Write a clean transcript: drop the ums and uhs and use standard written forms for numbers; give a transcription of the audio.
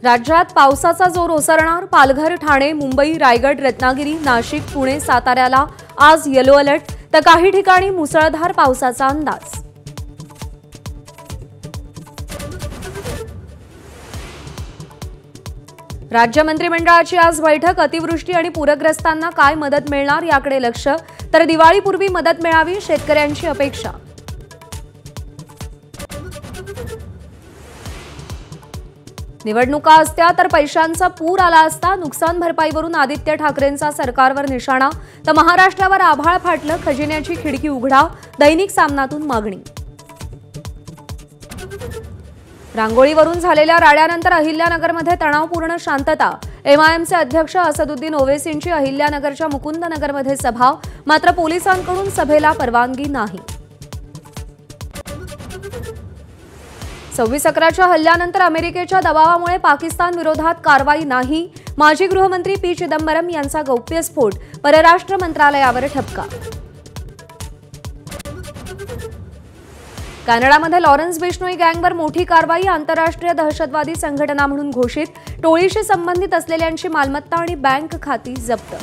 राज्यात पावसाचा जोर ओसरणार। पालघर, ठाणे, मुंबई, रायगड, रत्नागिरी, नाशिक, पुणे, साताऱ्याला आज येलो अलर्ट, तर काही ठिकाणी मुसळधार पावसाचा अंदाज। राज्य मंत्रिमंडळाची आज बैठक। अतिवृष्टी आणि पूरग्रस्तांना काय मदत मिळणार याकडे लक्ष, तर दिवाळीपूर्वी मदत मिळावी शेतकऱ्यांची अपेक्षा। निवडणुका असत्या तर पैशांचा पूर आला असता। नुकसान भरपाईवरून आदित्य ठाकरेंचा सरकारवर निशाणा, तर महाराष्ट्रावर आभाळ फाटलं, खजिन्याची खिडकी उघडा, दैनिक सामनातून मागणी। रांगोळीवरून झालेल्या राड्यानंतर अहिल्यानगरमध्ये तणावपूर्ण शांतता। एमआयएमचे अध्यक्ष असदुद्दीन ओवेसींची अहिल्यानगरच्या मुकुंदनगरमध्ये सभा, मात्र पोलिसांकडून सभेला परवानगी नाही। 26/11च्या हल्ल्यानंतर अमेरिकेच्या दबावामुळे पाकिस्तान विरोधात कारवाई नाही। माजी गृहमंत्री पी चिदंबरम यांचा गौप्यस्फोट, परराष्ट्र मंत्रालयावर ठपका। कॅनडामध्ये लॉरेन्स बिश्नोई गँगवर मोठी कारवाई। आंतरराष्ट्रीय दहशतवादी संघटना म्हणून घोषित। टोळीशी संबंधित असलेल्यांची मालमत्ता आणि बँक खाती जप्त।